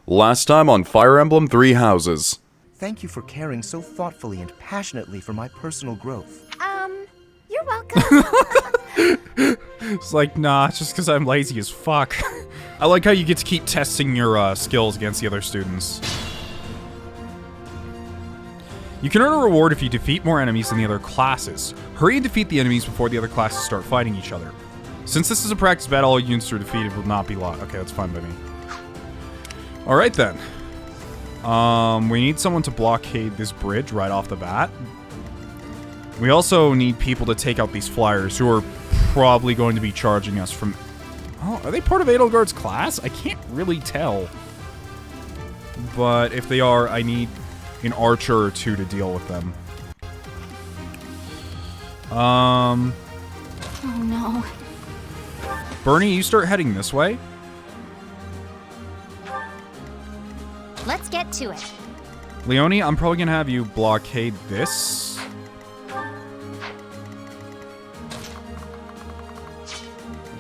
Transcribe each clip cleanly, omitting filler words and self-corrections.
Last time on Fire Emblem Three Houses. Thank you for caring so thoughtfully and passionately for my personal growth. You're welcome. It's like, nah, it's just because I'm lazy as fuck. I like how you get to keep testing your skills against the other students. You can earn a reward if you defeat more enemies than the other classes. Hurry and defeat the enemies before the other classes start fighting each other. Since this is a practice battle, all units are defeated will not be lost. Okay, that's fine by me. Alright then. We need someone to blockade this bridge right off the bat. We also need people to take out these flyers who are probably going to be charging us from... Oh, are they part of Edelgard's class? I can't really tell. But if they are, I need an archer or two to deal with them. Oh no. Bernie, you start heading this way. Let's get to it. Leonie, I'm probably gonna have you blockade this.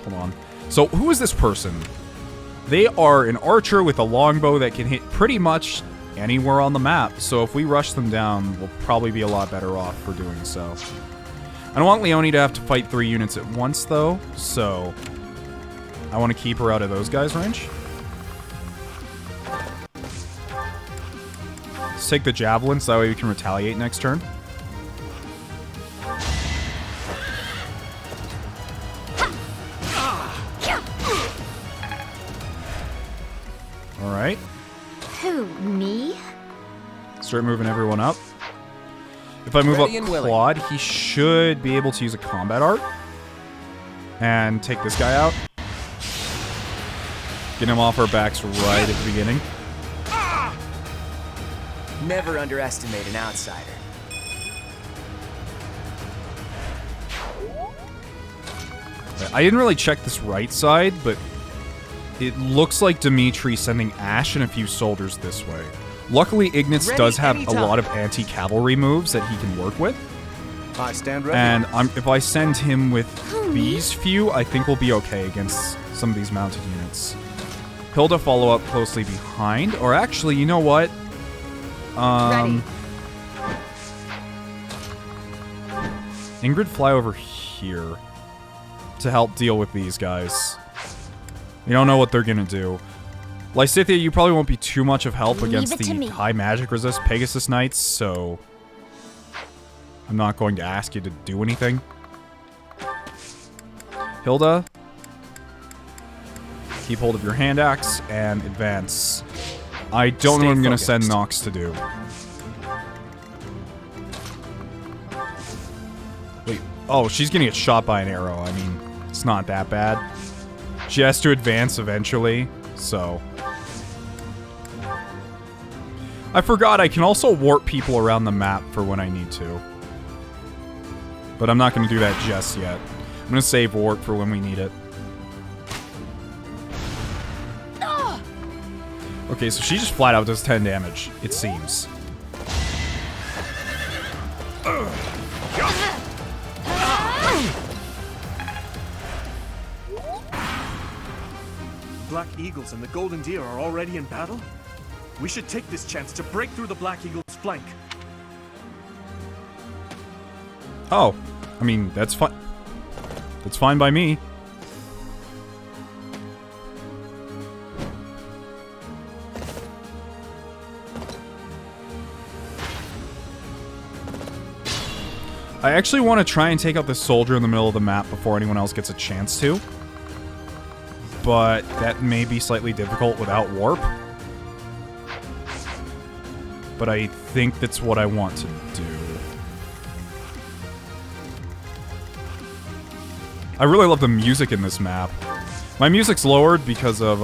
Hold on. So, who is this person? They are an archer with a longbow that can hit pretty much anywhere on the map. So if we rush them down, we'll probably be a lot better off for doing so. I don't want Leonie to have to fight 3 units at once, though. So I want to keep her out of those guys' range. Let's take the javelin so that way we can retaliate next turn. Alright. Who, me? Start moving everyone up. If I move up Claude, he should be able to use a combat art. And take this guy out. Get him off our backs right at the beginning. Never underestimate an outsider. I didn't really check this right side, but it looks like Dimitri sending Ash and a few soldiers this way. Luckily, Ignatz does have a lot of anti-cavalry moves that he can work with. I stand ready. And if I send him with these few, I think we'll be okay against some of these mounted units. Hilda follow up closely behind. Or actually, you know what? Ready. Ingrid, fly over here to help deal with these guys. We don't know what they're gonna do. Lysithia, you probably won't be too much of help against the high magic resist Pegasus Knights, so I'm not going to ask you to do anything. Hilda, keep hold of your hand axe and advance. I don't know what I'm gonna send Nox to do. Wait, oh, she's gonna get shot by an arrow. I mean, it's not that bad. She has to advance eventually, so... I forgot I can also warp people around the map for when I need to. But I'm not going to do that just yet. I'm going to save warp for when we need it. Okay, so she just flat out does 10 damage, it seems. Black Eagles and the Golden Deer are already in battle? We should take this chance to break through the Black Eagle's flank. Oh, I mean, that's fine. That's fine by me. I actually want to try and take out this soldier in the middle of the map before anyone else gets a chance to. But that may be slightly difficult without warp. But I think that's what I want to do. I really love the music in this map. My music's lowered because of,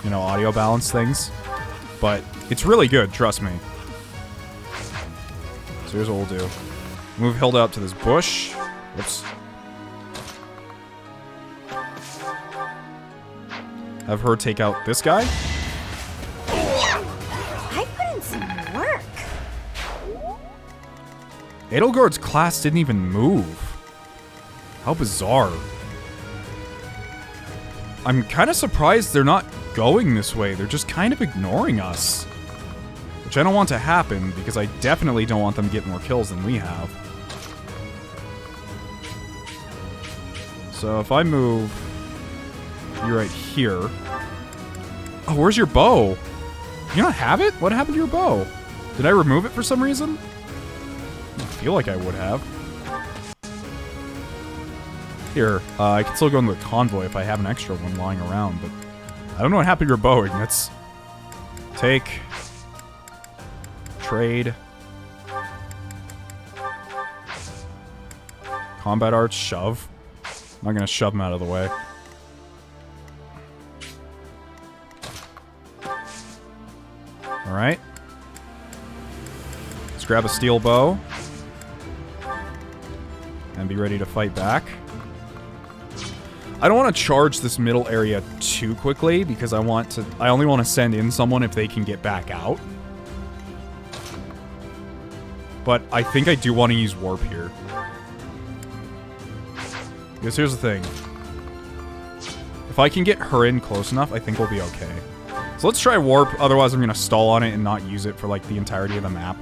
you know, audio balance things. But it's really good, trust me. So here's what we'll do. Move Hilda up to this bush. Whoops. Have her take out this guy. I put in some work. Edelgard's class didn't even move. How bizarre. I'm kind of surprised they're not going this way. They're just kind of ignoring us. Which I don't want to happen, because I definitely don't want them to get more kills than we have. So if I move you right here... Oh, where's your bow? You not have it? What happened to your bow? Did I remove it for some reason? I feel like I would have. Here, I can still go into the convoy if I have an extra one lying around, but I don't know what happened to your bow, Ignatz. Take. Trade. Combat arts, shove. I'm not gonna shove him out of the way. Alright. Let's grab a steel bow. And be ready to fight back. I don't want to charge this middle area too quickly because I only want to send in someone if they can get back out. But I think I do want to use warp here. Because here's the thing. If I can get her in close enough, I think we'll be okay. So let's try warp, otherwise I'm going to stall on it and not use it for like the entirety of the map.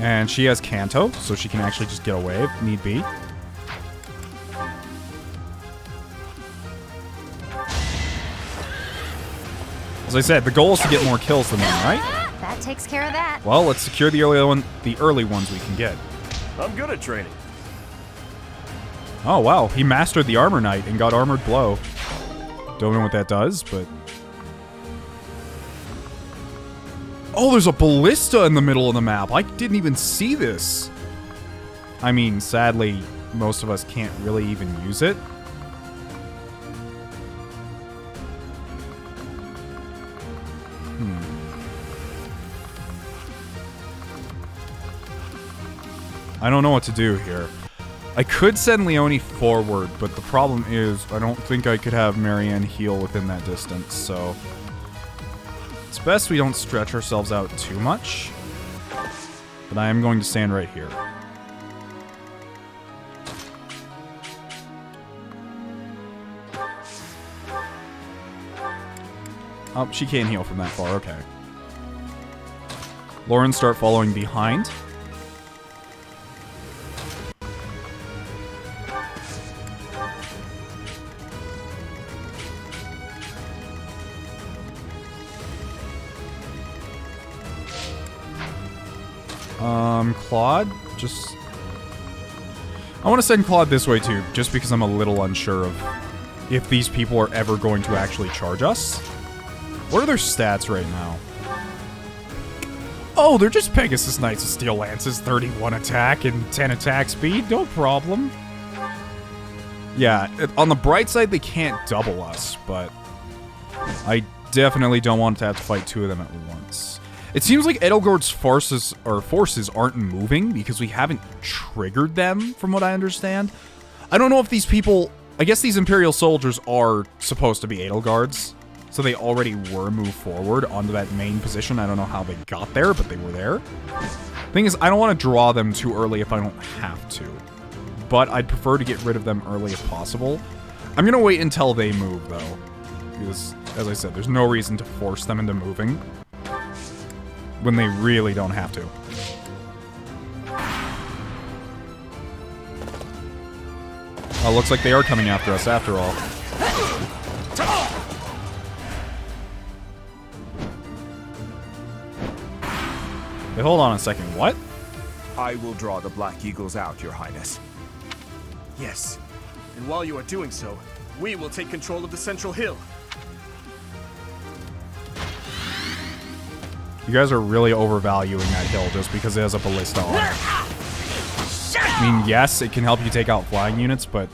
And she has Canto, so she can actually just get away if need be. As I said, the goal is to get more kills than them, right? That takes care of that. Well, let's secure the early ones we can get. I'm good at training. Oh, wow. He mastered the Armor Knight and got Armored Blow. Don't know what that does, but... Oh, there's a ballista in the middle of the map. I didn't even see this. I mean, sadly, most of us can't really even use it. I don't know what to do here. I could send Leone forward, but the problem is I don't think I could have Marianne heal within that distance, so... It's best we don't stretch ourselves out too much. But I am going to stand right here. Oh, she can't heal from that far, okay. Lauren, start following behind. Claude, just... I want to send Claude this way too, just because I'm a little unsure of if these people are ever going to actually charge us. What are their stats right now? Oh, they're just Pegasus Knights with Steel Lances, 31 attack and 10 attack speed, no problem. Yeah, on the bright side, they can't double us, but I definitely don't want to have to fight two of them at once. It seems like Edelgard's forces aren't moving because we haven't triggered them, from what I understand. I don't know if these people... I guess these Imperial soldiers are supposed to be Edelgards, so they already were moved forward onto that main position. I don't know how they got there, but they were there. Thing is, I don't want to draw them too early if I don't have to, but I'd prefer to get rid of them early if possible. I'm going to wait until they move, though, because, as I said, there's no reason to force them into moving when they really don't have to. Oh, looks like they are coming after us after all. Hey, hold on a second. What? I will draw the Black Eagles out, Your Highness. Yes. And while you are doing so, we will take control of the central hill. You guys are really overvaluing that hill just because it has a ballista on it. I mean, yes, it can help you take out flying units, but...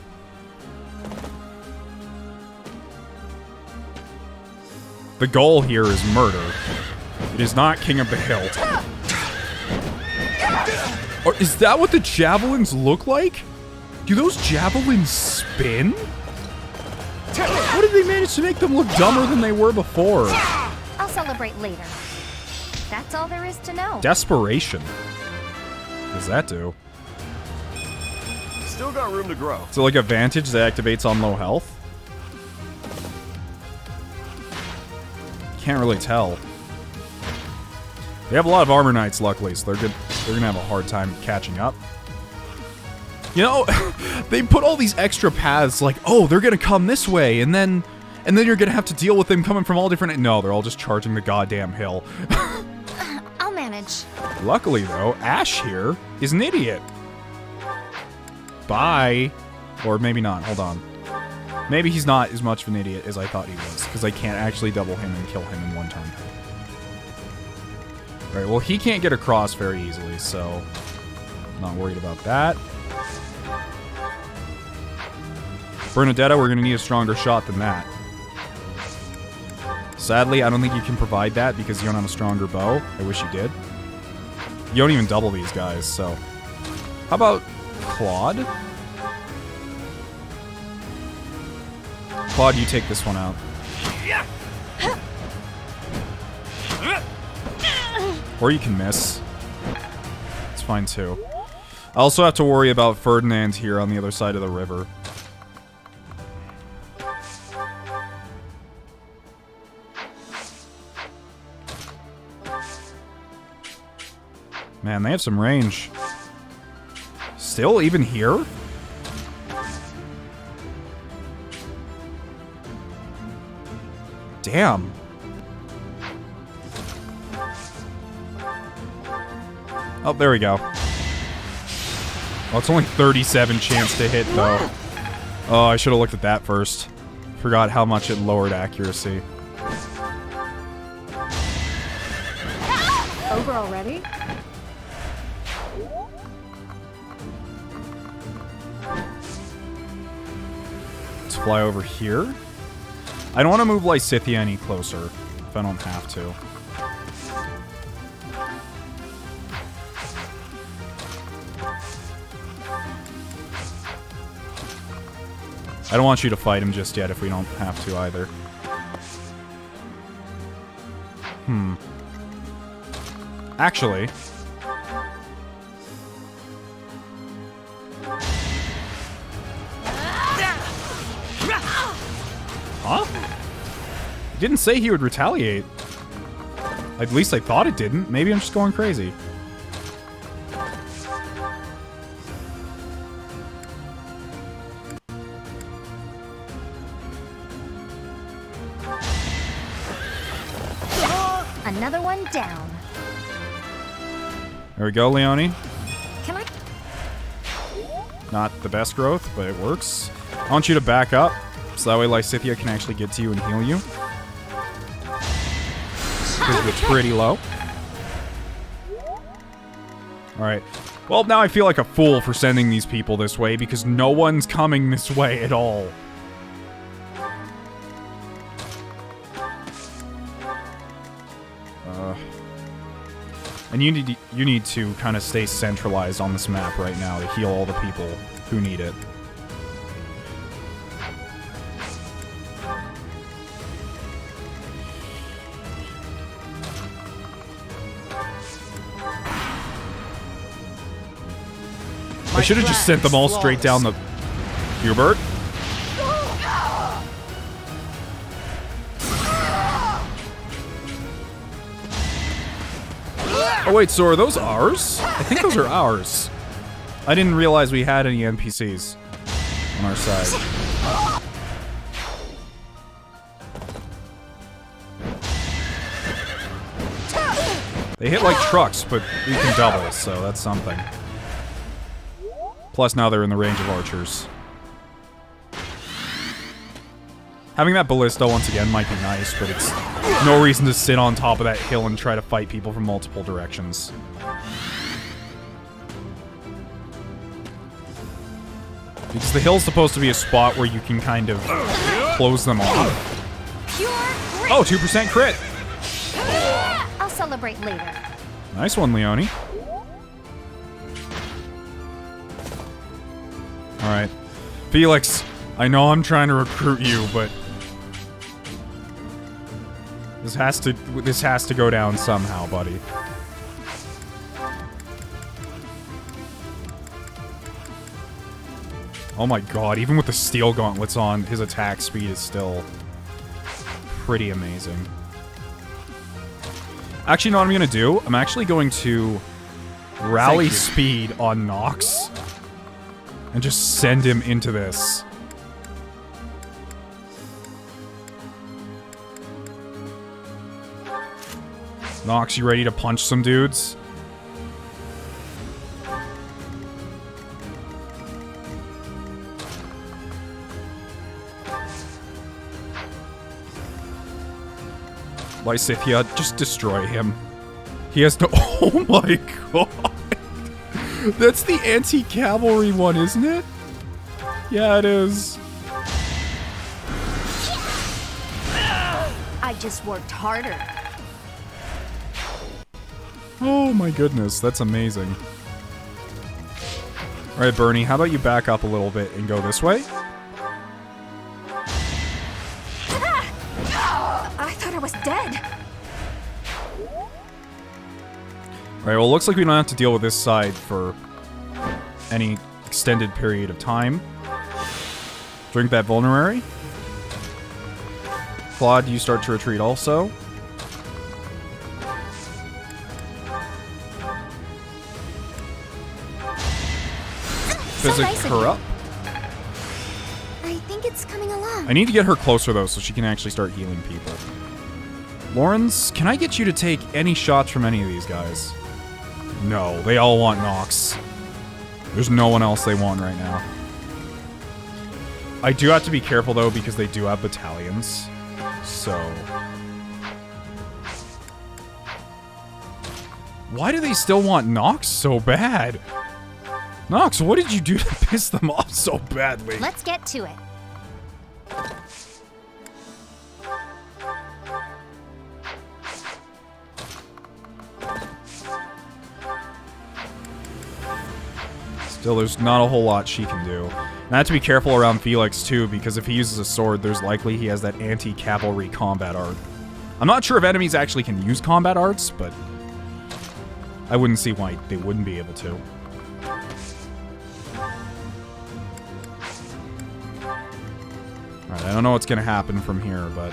the goal here is murder. It is not King of the Hill. Or is that what the javelins look like? Do those javelins spin? How did they manage to make them look dumber than they were before? I'll celebrate later. That's all there is to know. Desperation. What does that do? Still got room to grow. Is it like a Vantage that activates on low health? Can't really tell. They have a lot of armor knights, luckily, so they're gonna have a hard time catching up. You know, they put all these extra paths, like, oh, they're gonna come this way, and then you're gonna have to deal with them coming from all different. No, they're all just charging the goddamn hill. I'll manage. Luckily, though, Ash here is an idiot. Bye. Or maybe not. Hold on. Maybe he's not as much of an idiot as I thought he was, because I can't actually double him and kill him in one turn. Alright, well, he can't get across very easily, so not worried about that. Bernadetta, we're going to need a stronger shot than that. Sadly, I don't think you can provide that because you don't have a stronger bow. I wish you did. You don't even double these guys, so... How about Claude? Claude, you take this one out. Or you can miss. It's fine too. I also have to worry about Ferdinand here on the other side of the river. Man, they have some range. Still, even here? Damn. Oh, there we go. Oh, it's only 37 chance to hit, though. Oh, I should have looked at that first. Forgot how much it lowered accuracy. Over already? Let's fly over here. I don't want to move Lysithea any closer, if I don't have to. I don't want you to fight him just yet if we don't have to either. Actually... Huh? It didn't say he would retaliate. At least I thought it didn't. Maybe I'm just going crazy. Another one down. There we go, Leone. Can I? Not the best growth, but it works. I want you to back up, so that way Lysithea can actually get to you and heal you. Because it's pretty low. Alright. Well, now I feel like a fool for sending these people this way, because no one's coming this way at all. And you need to kind of stay centralized on this map right now to heal all the people who need it. I should have just sent them all straight down the... Hubert? Oh wait, so are those ours? I think those are ours. I didn't realize we had any NPCs on our side. They hit like trucks, but we can double, so that's something. Plus now they're in the range of archers. Having that ballista once again might be nice, but it's no reason to sit on top of that hill and try to fight people from multiple directions. Because the hill's supposed to be a spot where you can kind of close them off. Pure grit. Oh, 2% crit! I'll celebrate later. Nice one, Leone. Alright. Felix, I know I'm trying to recruit you, but... This has to go down somehow, buddy. Oh my god, even with the steel gauntlets on, his attack speed is still pretty amazing. Actually, you know what I'm gonna do? I'm actually going to rally speed on Nox and just send him into this. Nox, you ready to punch some dudes? Lysithia, just destroy him. He has no— oh my god! That's the anti-cavalry one, isn't it? Yeah, it is. I just worked harder. Oh my goodness, that's amazing. Alright, Bernie, how about you back up a little bit and go this way? I thought I was dead. Alright, well, it looks like we don't have to deal with this side for any extended period of time. Drink that vulnerary. Claude, you start to retreat also. Physic her up. I think it's coming along. I need to get her closer, though, so she can actually start healing people. Lawrence, can I get you to take any shots from any of these guys? No, they all want Nox. There's no one else they want right now. I do have to be careful, though, because they do have battalions. So... why do they still want Nox so bad? Nox, what did you do to piss them off so badly? Let's get to it. Still, there's not a whole lot she can do. And I have to be careful around Felix, too, because if he uses a sword, there's likely he has that anti-cavalry combat art. I'm not sure if enemies actually can use combat arts, but I wouldn't see why they wouldn't be able to. Alright, I don't know what's going to happen from here, but...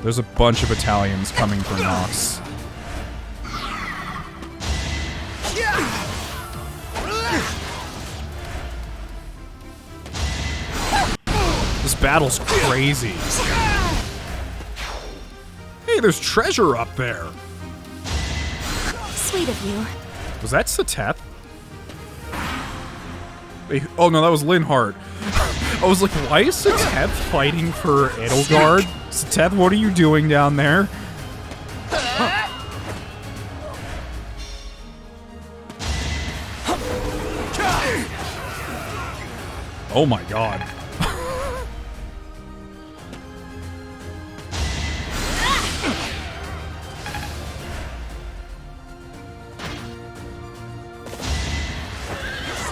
there's a bunch of battalions coming for Nox. This battle's crazy. Hey, there's treasure up there. Sweet of you. Was that Seteth? Oh no, that was Linhardt. I was like, why is Seteth fighting for Edelgard? Seteth, what are you doing down there? Oh my god.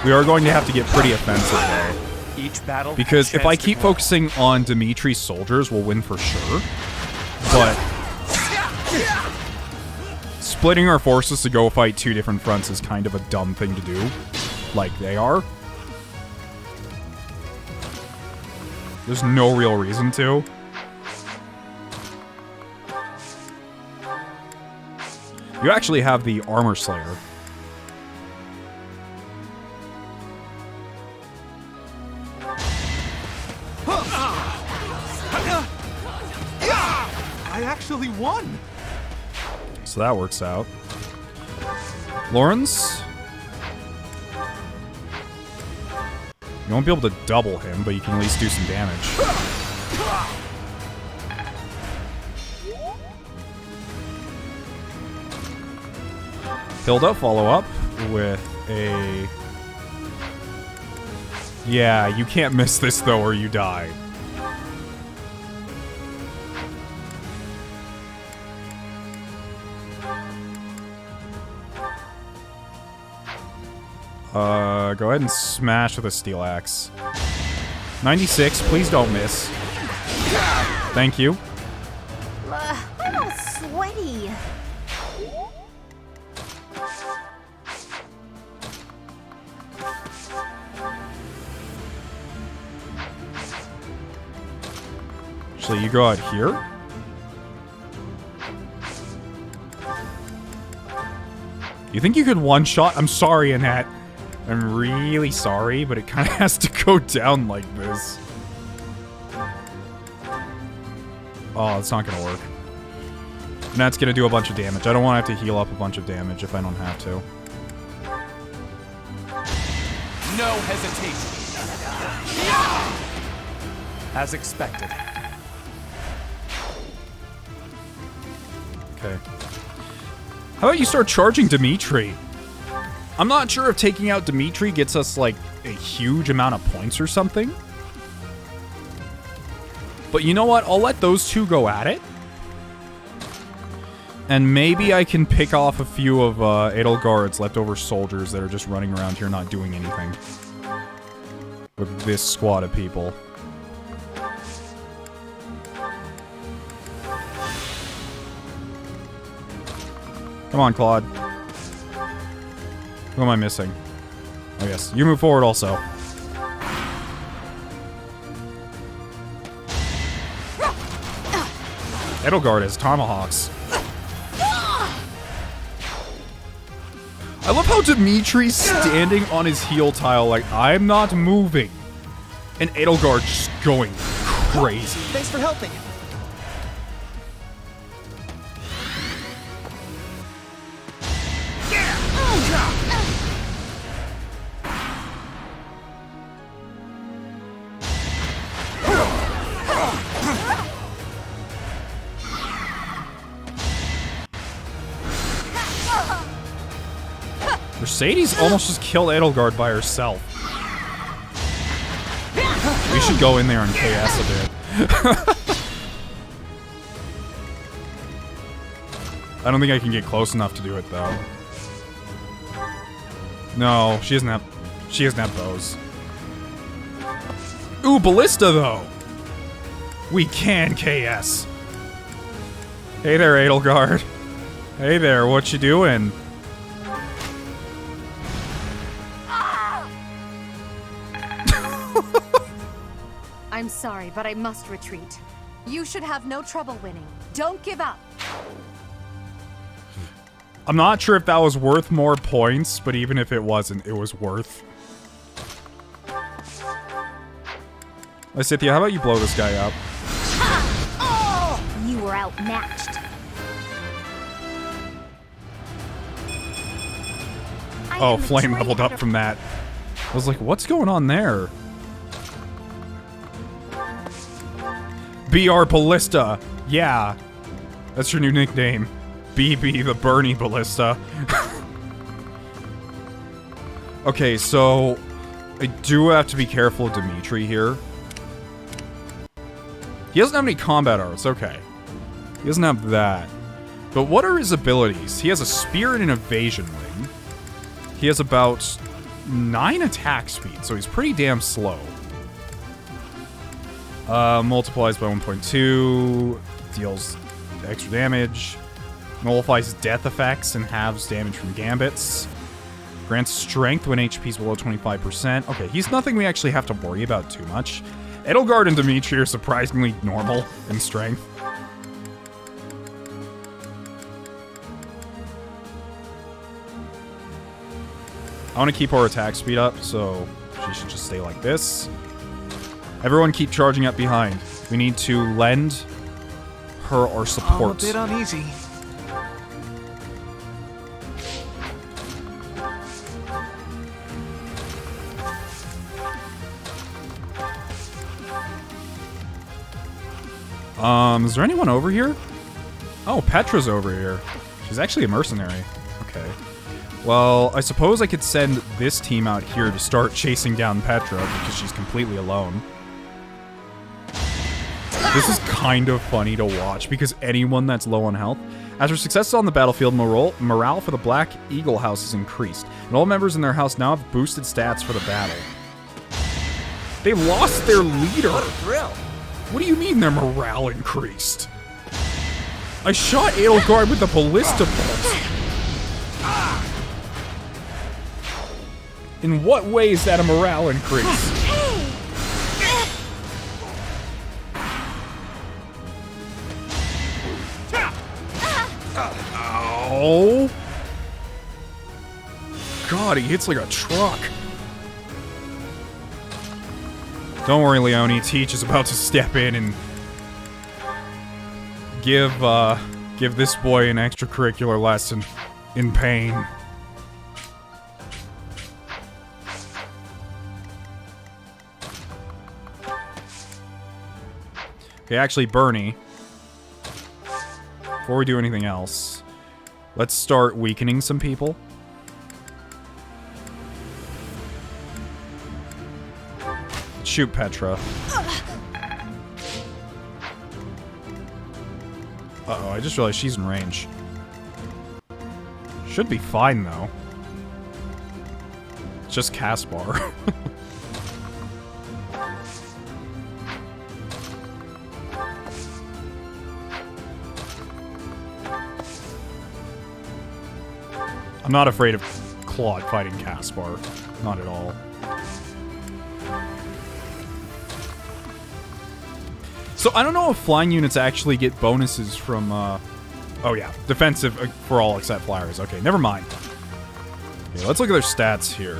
We are going to have to get pretty offensive though. Each battle. Because if I keep focusing on Dimitri's soldiers, we'll win for sure. But splitting our forces to go fight two different fronts is kind of a dumb thing to do. Like they are. There's no real reason to. You actually have the Armor Slayer. I actually won. So that works out. Lawrence? You won't be able to double him, but you can at least do some damage. Hilda, follow up with a... yeah, you can't miss this though or you die. Go ahead and smash with a steel axe. 96, please don't miss. Thank you. I'm all sweaty. Actually, you go out here. You think you could one-shot? I'm sorry, Annette. I'm really sorry, but it kind of has to go down like this. Oh, it's not gonna work. Annette's gonna do a bunch of damage. I don't want to have to heal up a bunch of damage if I don't have to. No hesitation. As expected. Okay. How about you start charging Dimitri? I'm not sure if taking out Dimitri gets us, like, a huge amount of points or something. But you know what? I'll let those two go at it. And maybe I can pick off a few of Edelgard's leftover soldiers that are just running around here not doing anything. With this squad of people. Come on, Claude. Who am I missing? Oh, yes. You move forward also. Edelgard has tomahawks. I love how Dimitri's standing on his heel tile like, I'm not moving. And Edelgard just going crazy. Thanks for helping. Mercedes almost just killed Edelgard by herself. We should go in there and KS a bit. I don't think I can get close enough to do it though. No, she doesn't have bows. Ooh, Ballista though. We can KS. Hey there, Edelgard. Hey there, what you doing? I'm sorry, but I must retreat. You should have no trouble winning. Don't give up. I'm not sure if that was worth more points, but even if it wasn't, it was worth. Lysithea, how about you blow this guy up? You were outmatched. Oh, Flame leveled up from that. I was like, what's going on there? BR Ballista. Yeah. That's your new nickname. BB the Bernie Ballista. Okay, so I do have to be careful of Dimitri here. He doesn't have any combat arts, okay. He doesn't have that. But what are his abilities? He has a spear and an evasion ring. He has about 9 attack speed, so he's pretty damn slow. Multiplies by 1.2, deals extra damage, nullifies death effects and halves damage from gambits, grants strength when HP is below 25%. Okay, he's nothing we actually have to worry about too much. Edelgard and Dimitri are surprisingly normal in strength. I want to keep her attack speed up, so she should just stay like this. Everyone keep charging up behind. We need to lend her our support. I'm a bit uneasy. Is there anyone over here? Oh, Petra's over here. She's actually a mercenary. Okay. Well, I suppose I could send this team out here to start chasing down Petra because she's completely alone. This is kind of funny to watch because anyone that's low on health. After successes on the battlefield, morale for the Black Eagle House is increased, and all members in their house now have boosted stats for the battle. They lost their leader. What a thrill. What do you mean their morale increased? I shot Edelgard with a ballista bolt. In what way is that a morale increase? Ow. God, he hits like a truck. Don't worry, Leone. Teach is about to step in and give this boy an extracurricular lesson in pain. Okay, actually, Bernie, before we do anything else, let's start weakening some people. Let's shoot Petra. Uh-oh, I just realized she's in range. Should be fine, though. It's just Caspar. I'm not afraid of Claude fighting Caspar. Not at all. So I don't know if flying units actually get bonuses from, oh yeah, defensive for all except flyers. Okay, never mind. Okay, let's look at their stats here.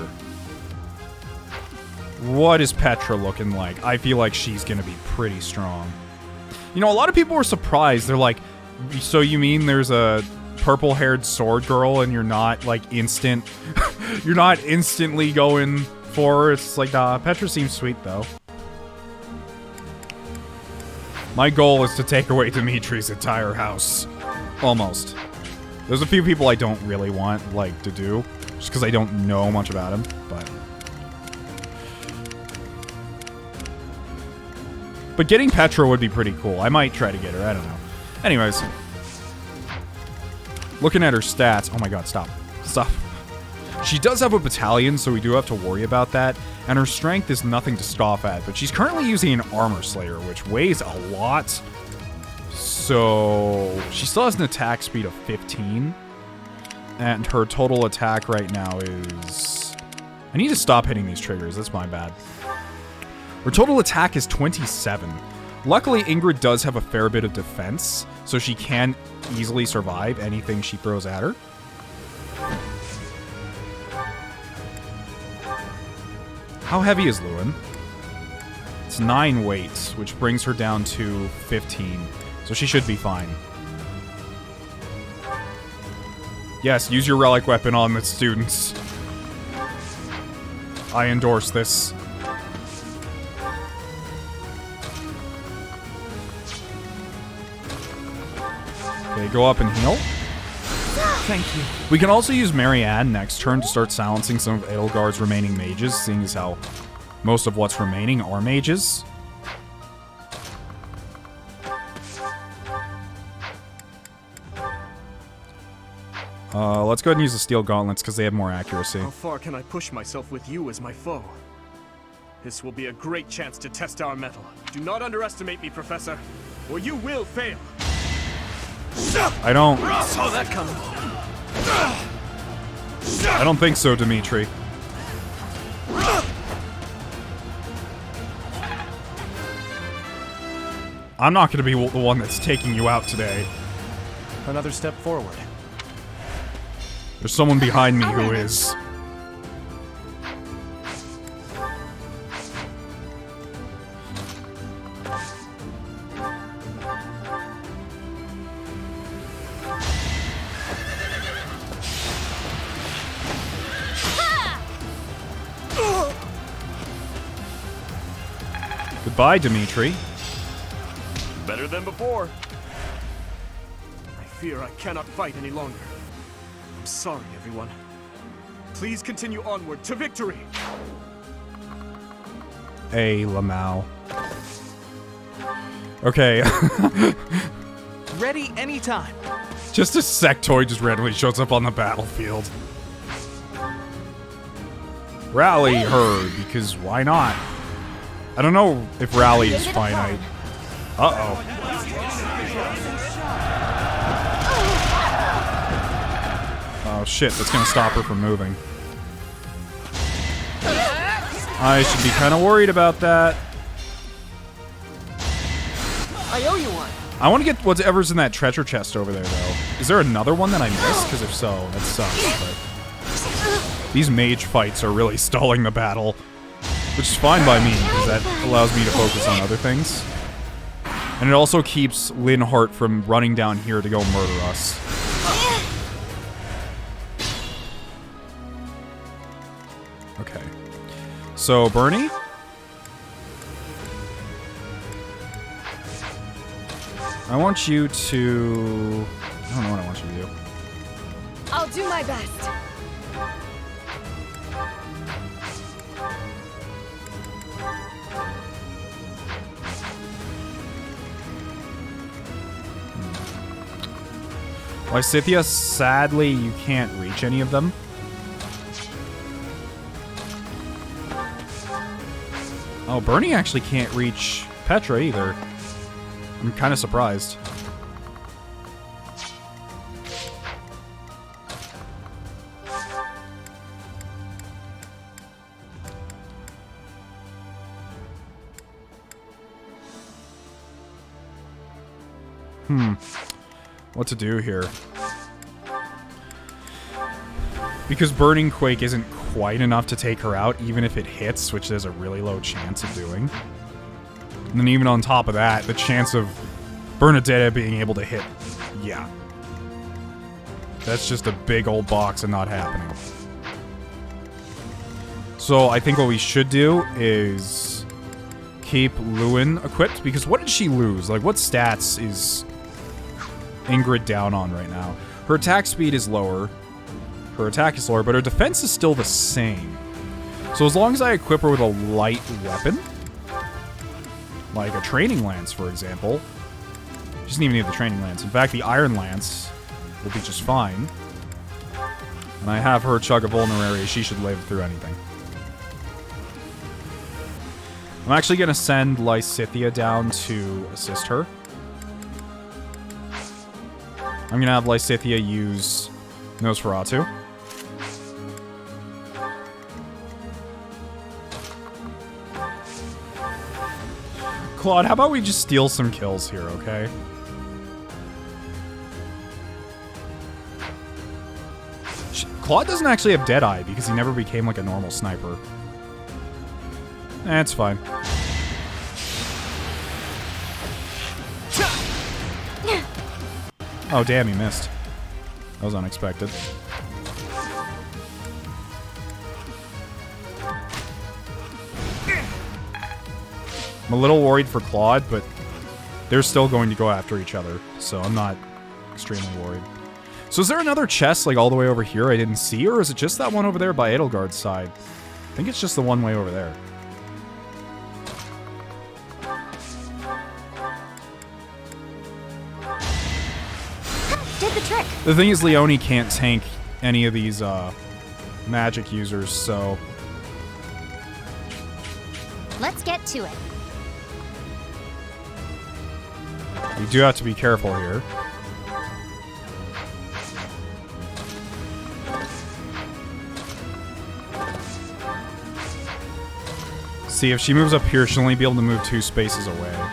What is Petra looking like? I feel like she's gonna be pretty strong. You know, a lot of people were surprised. They're like, so you mean there's a purple-haired sword girl and you're not, like, you're not instantly going for her? It's like, nah, Petra seems sweet, though. My goal is to take away Dimitri's entire house. Almost. There's a few people I don't really want, like, to do, just because I don't know much about him, but getting Petra would be pretty cool. I might try to get her, I don't know. Anyways. Looking at her stats, oh my god, stop. Stop. She does have a battalion, so we do have to worry about that. And her strength is nothing to scoff at, but she's currently using an armor slayer, which weighs a lot. So she still has an attack speed of 15. And her total attack right now is... I need to stop hitting these triggers, that's my bad. Her total attack is 27. Luckily, Ingrid does have a fair bit of defense, so she can easily survive anything she throws at her. How heavy is Lewin? It's 9 weight, which brings her down to 15, so she should be fine. Yes, use your relic weapon on the students. I endorse this. Okay, go up and heal. Thank you. We can also use Marianne next turn to start silencing some of Edelgard's remaining mages, seeing as how most of what's remaining are mages. Let's go ahead and use the Steel Gauntlets because they have more accuracy. How far can I push myself with you as my foe? This will be a great chance to test our mettle. Do not underestimate me, Professor, or you will fail. I don't... Saw that coming. I don't think so, Dimitri. I'm not going to be the one that's taking you out today. Another step forward. There's someone behind me who is. Goodbye, Dimitri. Better than before. I fear I cannot fight any longer. I'm sorry, everyone. Please continue onward to victory. Hey, Lamau. Okay. Ready anytime. Just a sectoid just randomly shows up on the battlefield. Rally her, because why not? I don't know if rally is finite. Uh-oh. Oh shit, that's gonna stop her from moving. I should be kind of worried about that. I owe you one. I want to get whatever's in that treasure chest over there, though. Is there another one that I missed? Because if so, that sucks. But these mage fights are really stalling the battle, which is fine by me, because that allows me to focus on other things. And it also keeps Linhardt from running down here to go murder us. Okay. So, Bernie? I want you to... I don't know what I want you to do. I'll do my best. Lysithea, sadly, you can't reach any of them. Oh, Bernie actually can't reach Petra either. I'm kind of surprised. What to do here? Because Burning Quake isn't quite enough to take her out, even if it hits, which there's a really low chance of doing. And then even on top of that, the chance of Bernadetta being able to hit, yeah. That's just a big old box and not happening. So I think what we should do is keep Lewin equipped, because what did she lose? Like, what stats is Ingrid down on right now? Her attack speed is lower. Her attack is lower, but her defense is still the same. So as long as I equip her with a light weapon, like a training lance, for example. She doesn't even need the training lance. In fact, the iron lance will be just fine. And I have her chug a vulnerary. She should live through anything. I'm actually going to send Lysithea down to assist her. I'm going to have Lysithea use Nosferatu. Claude, how about we just steal some kills here, okay? Claude doesn't actually have Deadeye because he never became like a normal sniper. That's fine. Oh, damn, he missed. That was unexpected. I'm a little worried for Claude, but they're still going to go after each other, so I'm not extremely worried. So is there another chest, like, all the way over here I didn't see, or is it just that one over there by Edelgard's side? I think it's just the one way over there. Did the trick. The thing is, Leone can't tank any of these magic users, so... Let's get to it. We do have to be careful here. See, if she moves up here, she'll only be able to move 2 spaces away.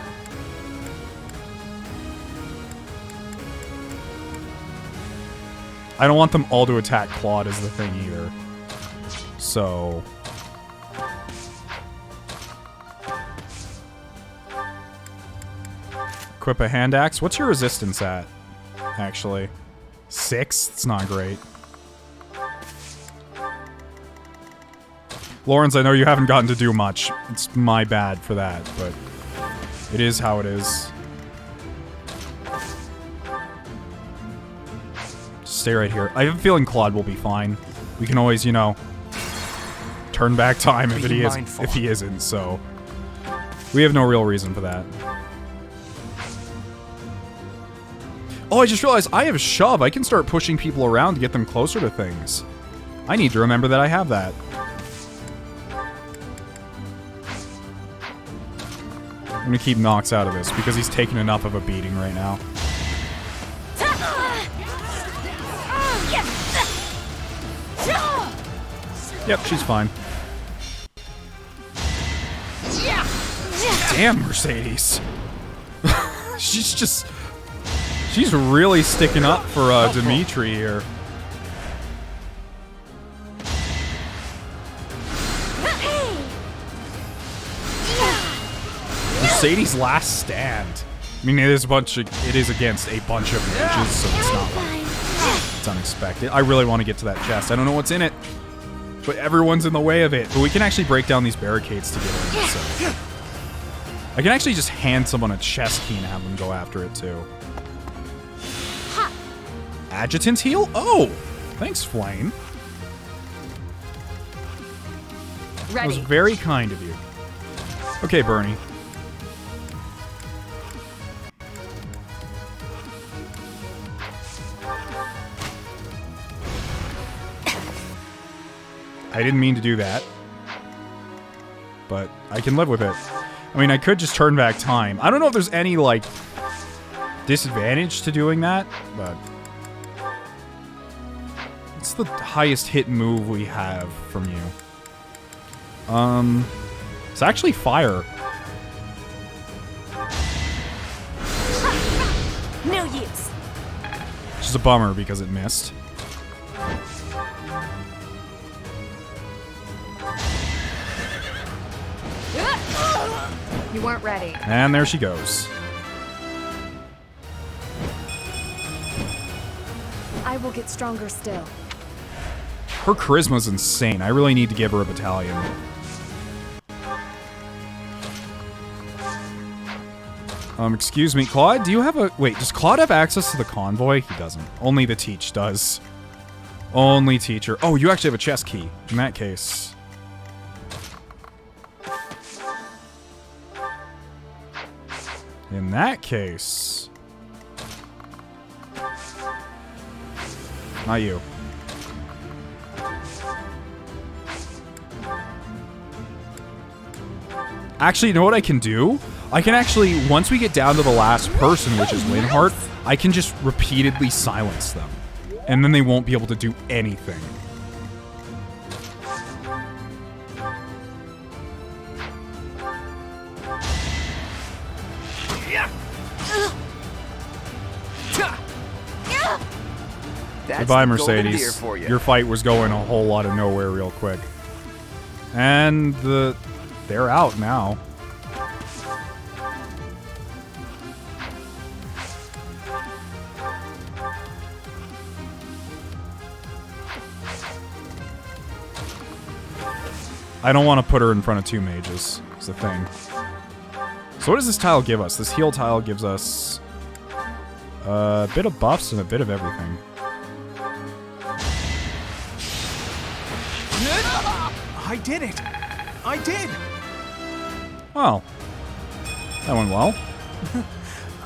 I don't want them all to attack Claude is the thing either. So... Equip a hand axe. What's your resistance at, actually? 6? It's not great. Lawrence, I know you haven't gotten to do much. It's my bad for that, but it is how it is. Just stay right here. I have a feeling Claude will be fine. We can always, you know, turn back time if he isn't, so we have no real reason for that. Oh, I just realized I have a shove. I can start pushing people around to get them closer to things. I need to remember that I have that. gonna keep Nox out of this because he's taking enough of a beating right now. Yep, she's fine. Damn, Mercedes. She's really sticking up for Dimitri here. Mercedes' last stand. I mean, it is against a bunch of mages, so it's not like it's unexpected. I really want to get to that chest. I don't know what's in it, but everyone's in the way of it. But we can actually break down these barricades to get in. So. I can actually just hand someone a chest key and have them go after it too. Adjutant heal? Oh, thanks, Flame. That was very kind of you. Okay, Bernie. I didn't mean to do that, but I can live with it. I mean, I could just turn back time. I don't know if there's any, like, disadvantage to doing that, but it's the highest hit move we have from you. It's actually fire. No use. Which is a bummer because it missed. You weren't ready. And there she goes. I will get stronger still. Her charisma's insane. I really need to give her a battalion. Excuse me, Claude, do you have a... Wait, does Claude have access to the convoy? He doesn't. Only the Teach does. Only Teacher. Oh, you actually have a chest key. In that case... In that case... Not you. Actually, you know what I can do? I can actually, once we get down to the last person, which is Linhardt, I can just repeatedly silence them. And then they won't be able to do anything. Goodbye, Mercedes. Your fight was going a whole lot of nowhere real quick. And they're out now. I don't want to put her in front of two mages, is the thing. So what does this tile give us? This heal tile gives us a bit of buffs and a bit of everything. I did it! I did! Oh. That went well.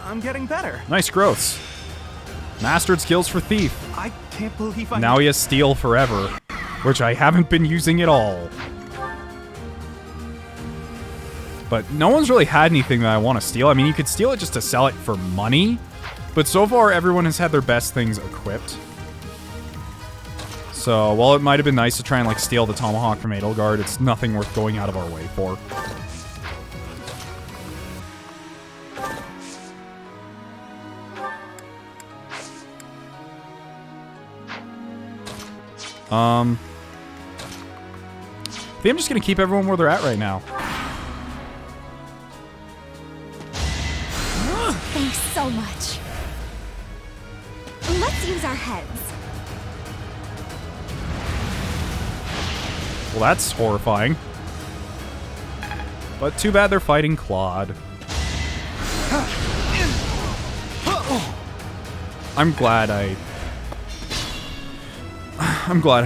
I'm getting better. Nice growths. Mastered skills for Thief. I can't believe I... Now he has Steal forever, which I haven't been using at all. But no one's really had anything that I want to steal. I mean, you could steal it just to sell it for money, but so far everyone has had their best things equipped. So, while it might have been nice to try and, like, steal the Tomahawk from Edelgard, it's nothing worth going out of our way for. I think I'm just gonna keep everyone where they're at right now. Thanks so much. Let's use our heads. Well, that's horrifying. But too bad they're fighting Claude. I'm glad I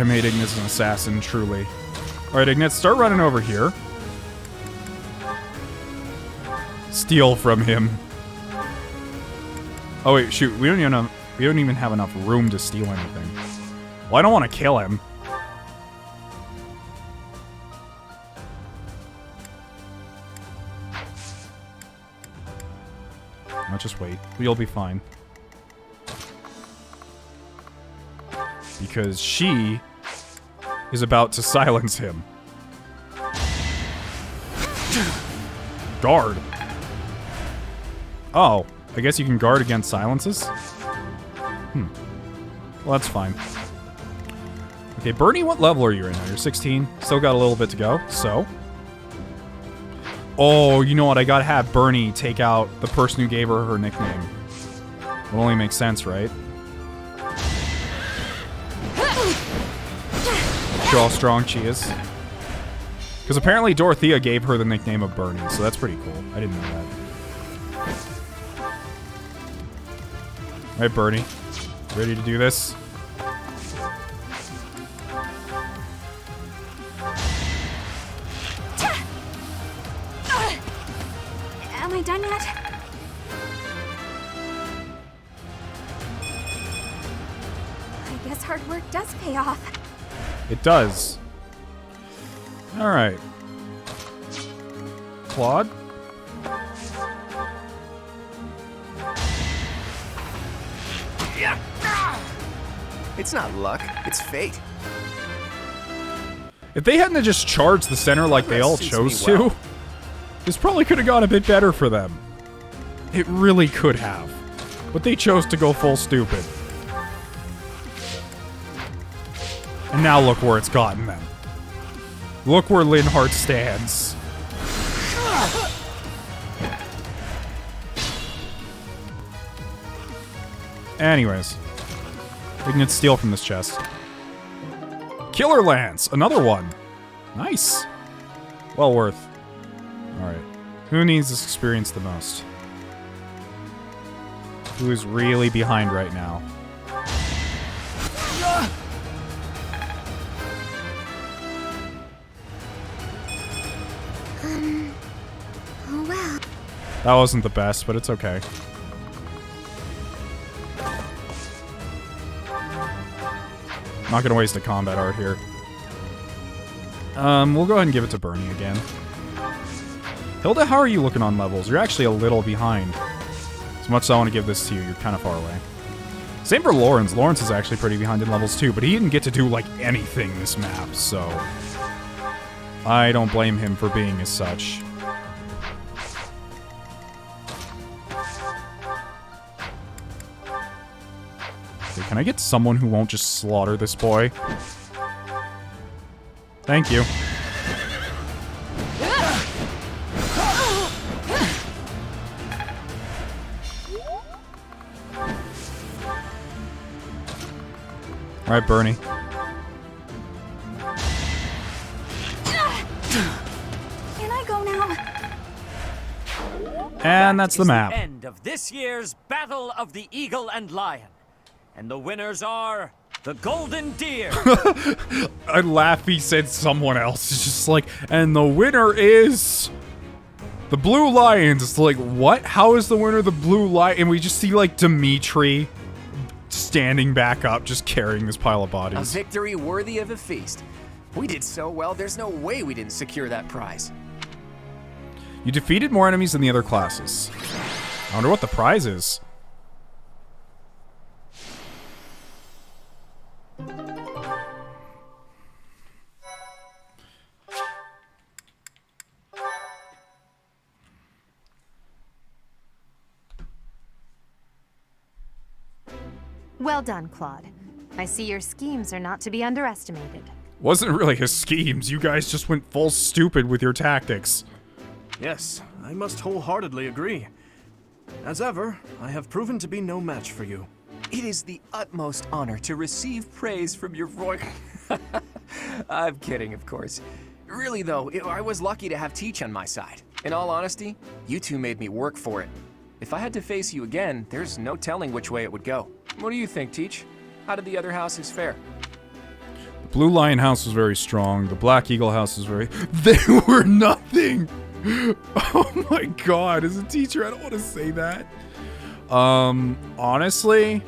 made Ignis an assassin, truly. Alright, Ignis, start running over here. Steal from him. Oh wait, shoot, we don't even have enough room to steal anything. Well, I don't want to kill him. Just wait. You'll be fine. Because she is about to silence him. Guard. Oh, I guess you can guard against silences? Well, that's fine. Okay, Bernie, what level are you in now? You're 16. Still got a little bit to go, so. Oh, you know what? I gotta have Bernie take out the person who gave her nickname. It only makes sense, right? Show how strong she is. Because apparently Dorothea gave her the nickname of Bernie, so that's pretty cool. I didn't know that. Alright, Bernie. Ready to do this? Am I done yet? I guess hard work does pay off. It does. Alright. Claude? It's not luck, it's fate. If they hadn't just charged the center like they all chose to, this probably could have gone a bit better for them. It really could have. But they chose to go full stupid. And now look where it's gotten them. Look where Linhardt stands. Anyways. We can get steel from this chest. Killer Lance! Another one! Nice! Well worth. Alright. Who needs this experience the most? Who is really behind right now? Oh well. That wasn't the best, but it's okay. Not gonna waste a combat art here. We'll go ahead and give it to Bernie again. Hilda, how are you looking on levels? You're actually a little behind. As much as I want to give this to you, you're kind of far away. Same for Lawrence. Lawrence is actually pretty behind in levels too, but he didn't get to do, like, anything this map, so... I don't blame him for being as such. Okay, can I get someone who won't just slaughter this boy? Thank you. Alright, Bernie. Can I go now? And that's the map. End of this year's Battle of the Eagle and Lion. And the winners are the Golden Deer. I laugh he said someone else. It's just like, and the winner is the Blue Lions. It's like, what? How is the winner the Blue Lion? And we just see like Dimitri standing back up, just carrying this pile of A bodies. victory worthy of a feast. We did so well, there's no way we didn't secure that prize. You defeated more enemies than the other classes. I wonder what the prize is. Well done, Claude. I see your schemes are not to be underestimated. Wasn't really his schemes. You guys just went full stupid with your tactics. Yes, I must wholeheartedly agree. As ever, I have proven to be no match for you. It is the utmost honor to receive praise from your royal... I'm kidding, of course. Really, though, I was lucky to have Teach on my side. In all honesty, you two made me work for it. If I had to face you again, there's no telling which way it would go. What do you think, Teach? How did the other houses fare? The Blue Lion house was very strong. The Black Eagle house was very... They were nothing! Oh my god, as a teacher, I don't want to say that. Honestly,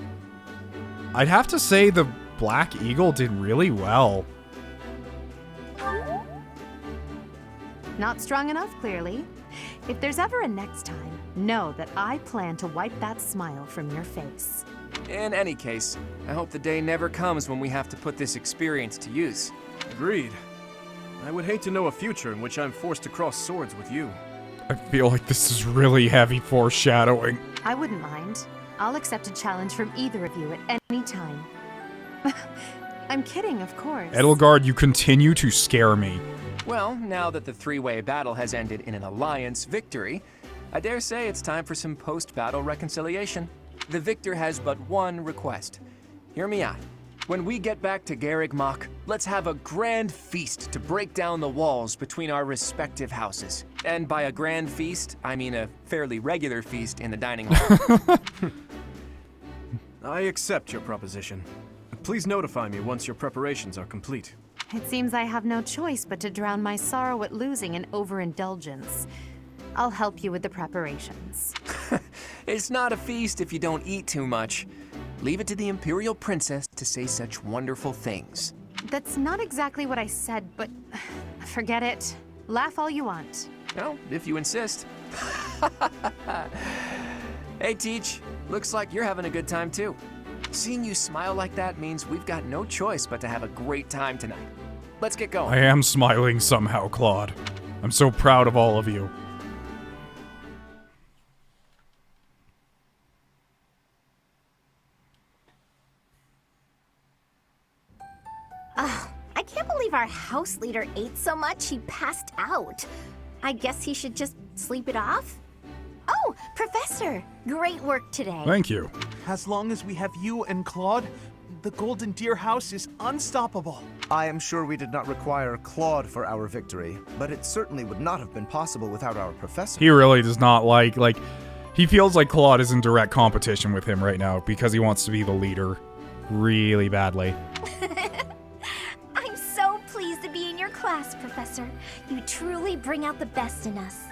I'd have to say the Black Eagle did really well. Not strong enough, clearly. If there's ever a next time, know that I plan to wipe that smile from your face. In any case, I hope the day never comes when we have to put this experience to use. Agreed. I would hate to know a future in which I'm forced to cross swords with you. I feel like this is really heavy foreshadowing. I wouldn't mind. I'll accept a challenge from either of you at any time. I'm kidding, of course. Edelgard, you continue to scare me. Well, now that the three-way battle has ended in an alliance victory, I dare say it's time for some post-battle reconciliation. The victor has but one request. Hear me out. When we get back to Garreg Mach, let's have a grand feast to break down the walls between our respective houses. And by a grand feast, I mean a fairly regular feast in the dining hall. I accept your proposition. Please notify me once your preparations are complete. It seems I have no choice but to drown my sorrow at losing in overindulgence. I'll help you with the preparations. It's not a feast if you don't eat too much. Leave it to the Imperial Princess to say such wonderful things. That's not exactly what I said, but forget it. Laugh all you want. Well, if you insist. Hey, Teach. Looks like you're having a good time, too. Seeing you smile like that means we've got no choice but to have a great time tonight. Let's get going. I am smiling somehow, Claude. I'm so proud of all of you. I can't believe our house leader ate so much he passed out. I guess he should just sleep it off? Oh, Professor! Great work today. Thank you. As long as we have you and Claude, the Golden Deer House is unstoppable. I am sure we did not require Claude for our victory, but it certainly would not have been possible without our professor. He really does not like, he feels like Claude is in direct competition with him right now because he wants to be the leader really badly. I'm so pleased to be in your class, Professor. You truly bring out the best in us.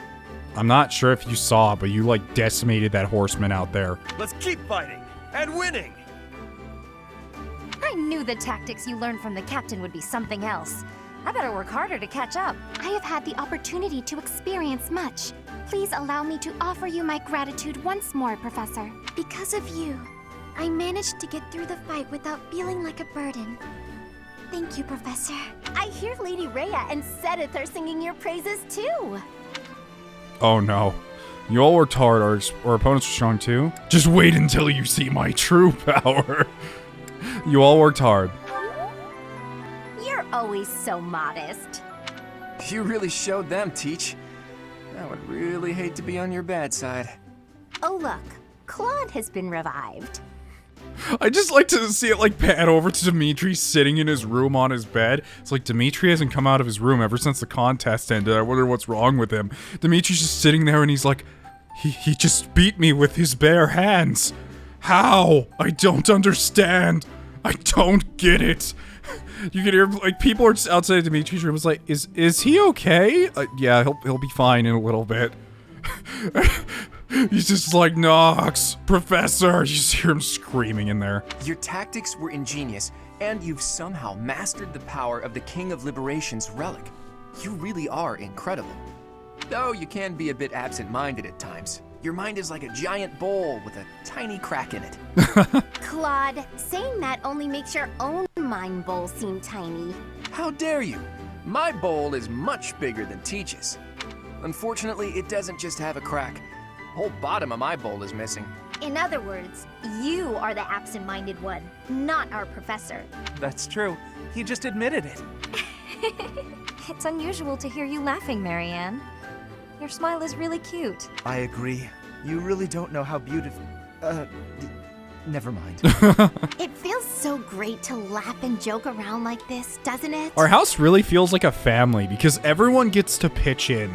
I'm not sure if you saw, but you, decimated that horseman out there. Let's keep fighting and winning! I knew the tactics you learned from the captain would be something else. I better work harder to catch up. I have had the opportunity to experience much. Please allow me to offer you my gratitude once more, Professor. Because of you, I managed to get through the fight without feeling like a burden. Thank you, Professor. I hear Lady Rhea and Sedith are singing your praises too. Oh no. You all worked hard. Our opponents were strong too. Just wait until you see my true power. You all worked hard. You're always so modest. You really showed them, Teach. I would really hate to be on your bad side. Oh look, Claude has been revived. I just like to see it pan over to Dimitri sitting in his room on his bed. It's like Dimitri hasn't come out of his room ever since the contest ended. I wonder what's wrong with him. Dimitri's just sitting there and he's like, he just beat me with his bare hands. How? I don't understand. I don't get it. You can hear people are just outside of Dimitri's room. It's like, is he okay? Yeah, he'll be fine in a little bit. He's just like, Nox, Professor. You just hear him screaming in there. Your tactics were ingenious, and you've somehow mastered the power of the King of Liberation's relic. You really are incredible. Though you can be a bit absent-minded at times. Your mind is like a giant bowl with a tiny crack in it. Claude, saying that only makes your own mind bowl seem tiny. How dare you? My bowl is much bigger than Teach's. Unfortunately, it doesn't just have a crack. The whole bottom of my bowl is missing. In other words, you are the absent-minded one, not our professor. That's true. He just admitted it. It's unusual to hear you laughing, Marianne. Your smile is really cute. I agree. You really don't know how beautiful... never mind. It feels so great to laugh and joke around like this, doesn't it? Our house really feels like a family because everyone gets to pitch in.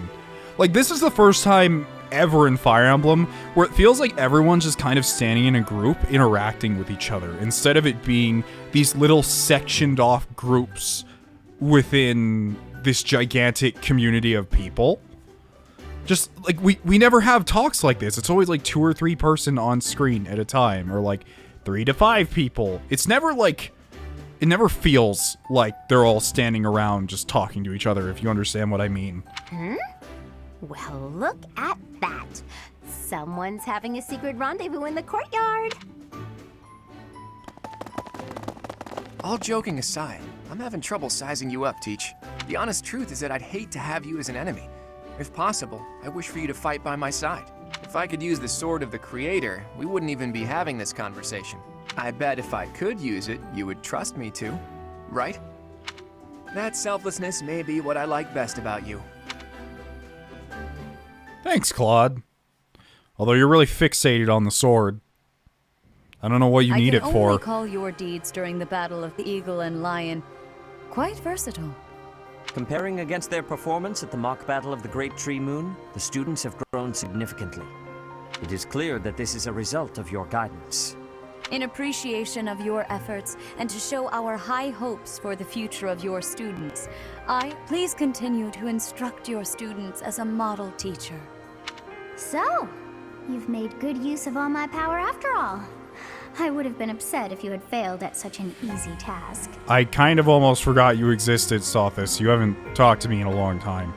This is the first time ever in Fire Emblem where it feels like everyone's just kind of standing in a group interacting with each other instead of it being these little sectioned off groups within this gigantic community of people. Just we never have talks like this. It's always 2 or 3 person on screen at a time, or 3 to 5 people. It's never it never feels like they're all standing around just talking to each other, if you understand what I mean. Well, look at that. Someone's having a secret rendezvous in the courtyard. All joking aside, I'm having trouble sizing you up, Teach. The honest truth is that I'd hate to have you as an enemy. If possible, I wish for you to fight by my side. If I could use the sword of the Creator, we wouldn't even be having this conversation. I bet if I could use it, you would trust me to, right? That selflessness may be what I like best about you. Thanks, Claude. Although you're really fixated on the sword. I don't know what you need it I can for. only call your deeds during the Battle of the Eagle and Lion quite versatile. Comparing against their performance at the mock battle of the Great Tree Moon, the students have grown significantly. It is clear that this is a result of your guidance. In appreciation of your efforts and to show our high hopes for the future of your students, please continue to instruct your students as a model teacher. So, you've made good use of all my power after all. I would have been upset if you had failed at such an easy task. I kind of almost forgot you existed, Sothis. You haven't talked to me in a long time.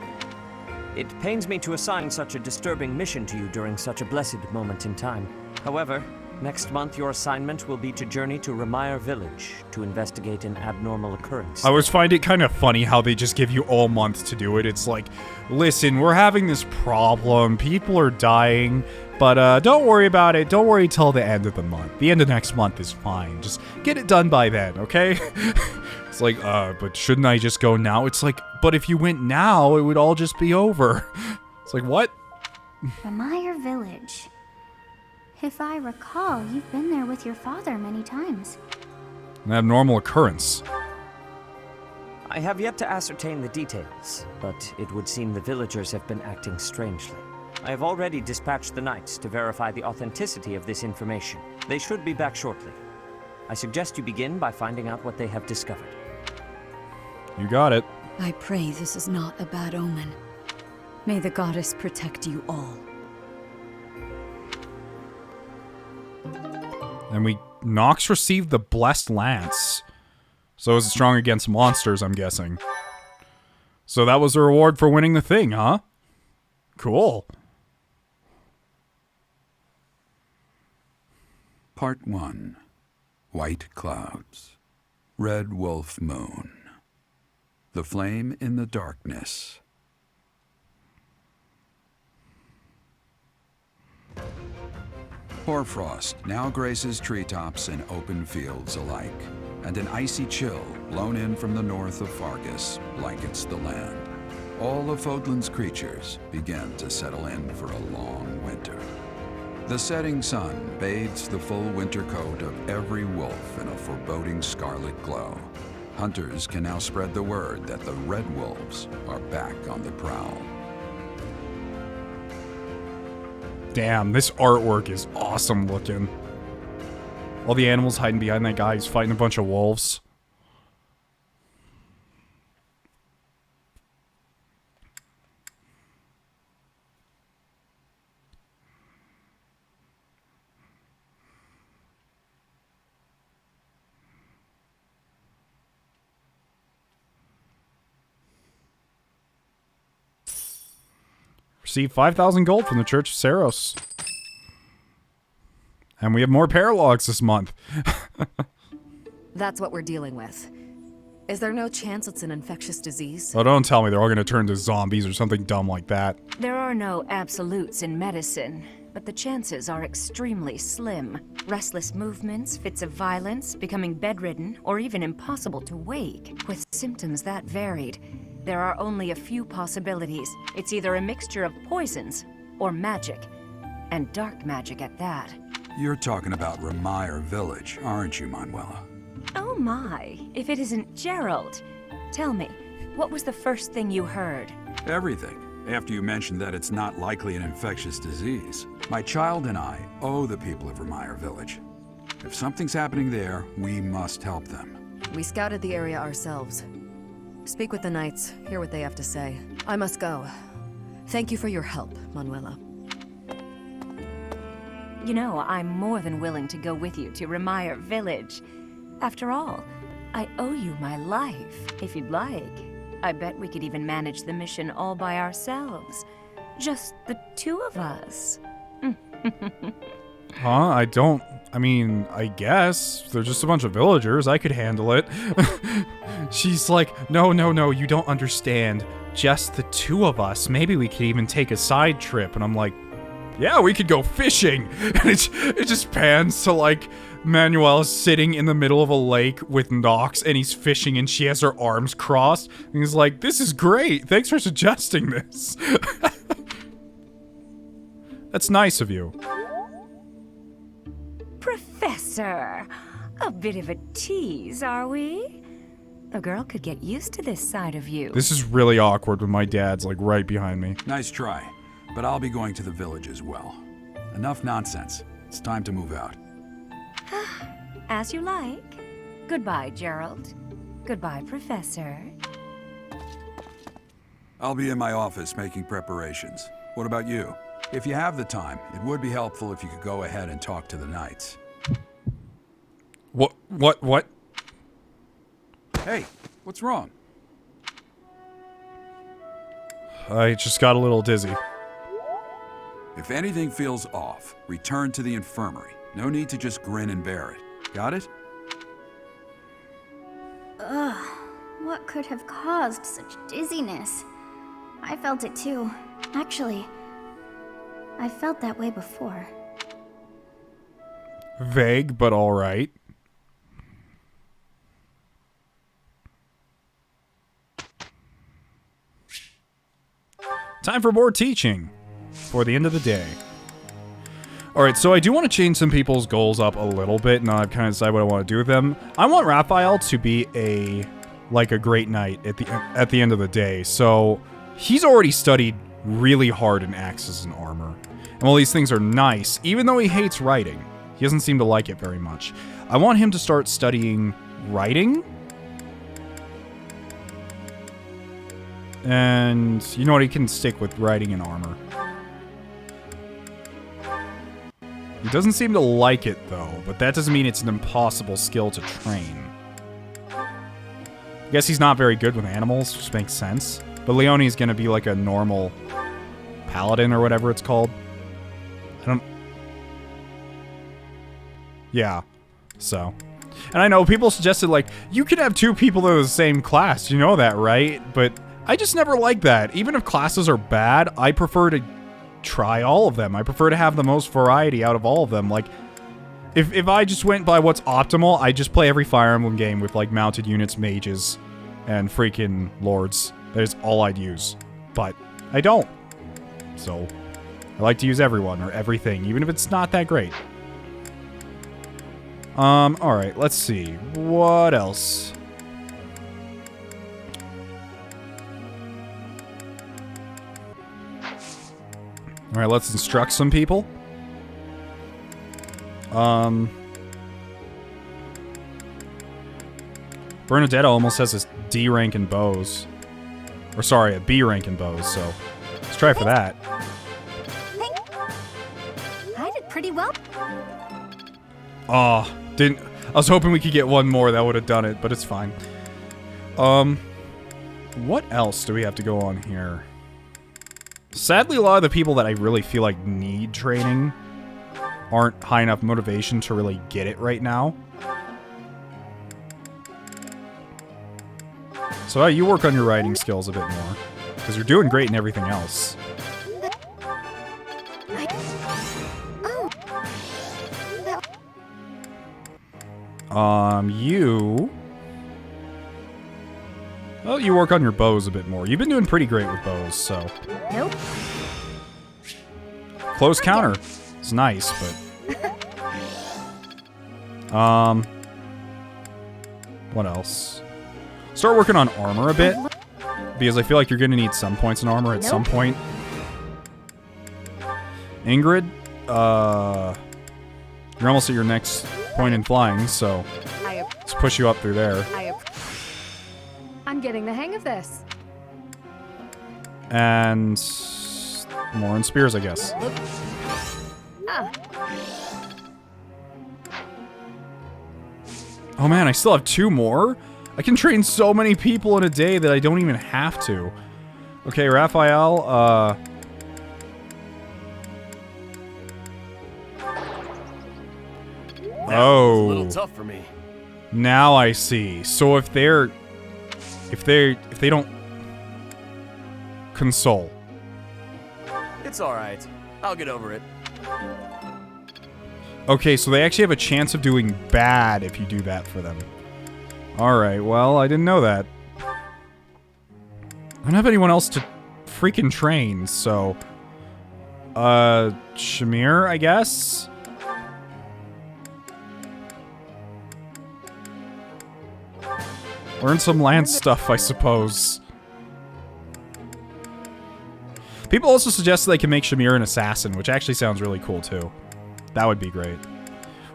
It pains me to assign such a disturbing mission to you during such a blessed moment in time. However, next month your assignment will be to journey to Remire Village to investigate an abnormal occurrence. I always find it kind of funny how they just give you all month to do it. It's like, listen, we're having this problem. People are dying. But don't worry about it. Don't worry till the end of the month. The end of next month is fine. Just get it done by then, okay? It's like, but shouldn't I just go now? It's like, but if you went now, it would all just be over. It's like, what? Remire Village. If I recall, you've been there with your father many times. An abnormal occurrence. I have yet to ascertain the details, but it would seem the villagers have been acting strangely. I have already dispatched the knights to verify the authenticity of this information. They should be back shortly. I suggest you begin by finding out what they have discovered. You got it. I pray this is not a bad omen. May the goddess protect you all. And Nox received the Blessed Lance. So is it strong against monsters, I'm guessing. So that was the reward for winning the thing, huh? Cool. Part 1. White Clouds. Red Wolf Moon. The Flame in the Darkness. Hoarfrost now graces treetops and open fields alike, and an icy chill blown in from the north of Faerghus blankets the land. All of Fódlan's creatures begin to settle in for a long winter. The setting sun bathes the full winter coat of every wolf in a foreboding scarlet glow. Hunters can now spread the word that the Red Wolves are back on the prowl. Damn, this artwork is awesome looking. All the animals hiding behind that guy who's fighting a bunch of wolves. Receive 5,000 gold from the Church of Seiros. And we have more paralogs this month. That's what we're dealing with. Is there no chance it's an infectious disease? Oh, don't tell me they're all going to turn to zombies or something dumb like that. There are no absolutes in medicine, but the chances are extremely slim. Restless movements, fits of violence, becoming bedridden, or even impossible to wake. With symptoms that varied, there are only a few possibilities. It's either a mixture of poisons or magic, and dark magic at that. You're talking about Remire Village, aren't you, Manuela? Oh my, if it isn't Gerald. Tell me, what was the first thing you heard? Everything, after you mentioned that it's not likely an infectious disease. My child and I owe the people of Remire Village. If something's happening there, we must help them. We scouted the area ourselves. Speak with the knights, hear what they have to say. I must go. Thank you for your help, Manuela. You know, I'm more than willing to go with you to Remire Village. After all, I owe you my life, if you'd like. I bet we could even manage the mission all by ourselves. Just the two of us. Huh? I mean, I guess. They're just a bunch of villagers. I could handle it. She's like, no, you don't understand. Just the two of us. Maybe we could even take a side trip. And I'm like, yeah, we could go fishing. And it just pans to like Manuel sitting in the middle of a lake with Nox and he's fishing and she has her arms crossed. And he's like, this is great. Thanks for suggesting this. That's nice of you. Professor, a bit of a tease, are we? A girl could get used to this side of you. This is really awkward when my dad's like right behind me. Nice try, but I'll be going to the village as well. Enough nonsense. It's time to move out. As you like. Goodbye, Gerald. Goodbye, Professor. I'll be in my office making preparations. What about you? If you have the time, it would be helpful if you could go ahead and talk to the knights. What? Hey, what's wrong? I just got a little dizzy. If anything feels off, return to the infirmary. No need to just grin and bear it. Got it? Ugh, what could have caused such dizziness? I felt it too. Actually, I felt that way before. Vague, but alright. Time for more teaching for the end of the day. Alright, so I do want to change some people's goals up a little bit. Now I've kind of decided what I want to do with them. I want Raphael to be a great knight at the end of the day. So he's already studied really hard in axes and armor. And while these things are nice, even though he hates writing, he doesn't seem to like it very much. I want him to start studying writing. And you know what? He can stick with writing and armor. He doesn't seem to like it, though, but that doesn't mean it's an impossible skill to train. I guess he's not very good with animals, which makes sense. But Leonie's gonna be like a normal paladin or whatever it's called. Yeah, so. And I know people suggested, like, you can have two people that are the same class, you know that, right? But I just never like that. Even if classes are bad, I prefer to try all of them. I prefer to have the most variety out of all of them. Like, if I just went by what's optimal, I just play every Fire Emblem game with, like, mounted units, mages, and freaking lords. That is all I'd use. But I don't. So, I like to use everyone or everything, even if it's not that great. Alright, let's see. What else? Alright, let's instruct some people. Bernadetta almost has a D rank in bows. Or sorry, a B rank in bows, so let's try for that. I did pretty well. Oh, I was hoping we could get one more that would have done it, but it's fine. What else do we have to go on here? Sadly, a lot of the people that I really feel like need training aren't high enough motivation to really get it right now. So you work on your writing skills a bit more, because you're doing great in everything else. You... Well, you work on your bows a bit more. You've been doing pretty great with bows, so... Nope. Close counter. It's nice, but... What else? Start working on armor a bit, because I feel like you're going to need some points in armor at some point. Ingrid, you're almost at your next point in flying, so let's push you up through there. I'm getting the hang of this. And more in spears, I guess. Oh man, I still have 2 more? I can train so many people in a day that I don't even have to. Okay, Raphael, was a little tough for me. Now I see. So if they don't console. It's alright. I'll get over it. Okay, so they actually have a chance of doing bad if you do that for them. Alright, well, I didn't know that. I don't have anyone else to freaking train, so... Shamir, I guess? Learn some land stuff, I suppose. People also suggested I can make Shamir an assassin, which actually sounds really cool, too. That would be great.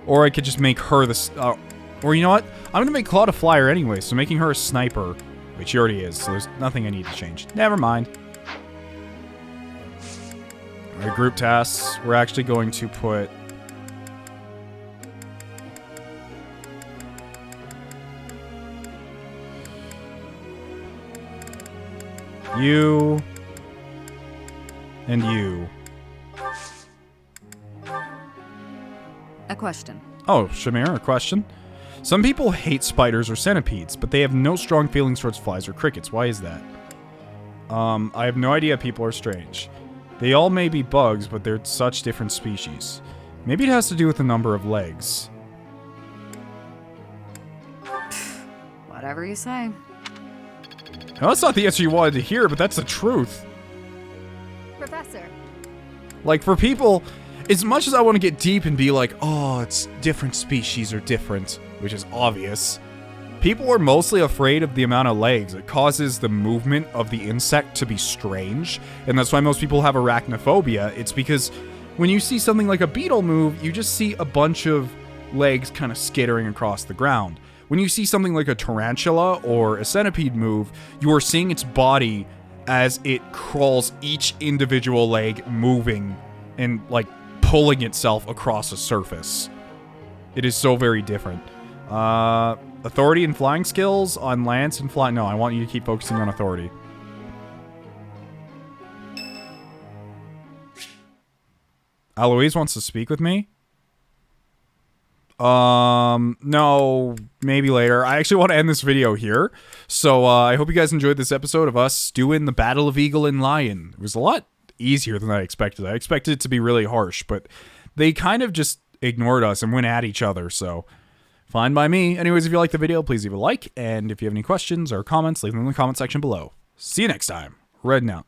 Or I could just make her the... or you know what? I'm gonna make Claude a flyer anyway, so making her a sniper, which she already is, so there's nothing I need to change. Never mind. Alright, group tasks. We're actually going to put... you... and you. A question. Oh, Shamir, a question? Some people hate spiders or centipedes, but they have no strong feelings towards flies or crickets. Why is that? I have no idea. People are strange. They all may be bugs, but they're such different species. Maybe it has to do with the number of legs. Whatever you say. Now, that's not the answer you wanted to hear, but that's the truth. Professor. Like, for people, as much as I want to get deep and be like, oh, it's different species are different, which is obvious, people are mostly afraid of the amount of legs. It causes the movement of the insect to be strange, and that's why most people have arachnophobia. It's because when you see something like a beetle move, you just see a bunch of legs kind of skittering across the ground. When you see something like a tarantula or a centipede move, you are seeing its body as it crawls, each individual leg moving and, like, pulling itself across a surface. It is so very different. Authority and flying skills on lance and fly. No, I want you to keep focusing on authority. Aloise wants to speak with me? No, maybe later. I actually want to end this video here. So, I hope you guys enjoyed this episode of us doing the Battle of Eagle and Lion. It was a lot easier than I expected. I expected it to be really harsh, but they kind of just ignored us and went at each other, so fine by me. Anyways, if you liked the video, please leave a like, and if you have any questions or comments, leave them in the comment section below. See you next time. Red and out.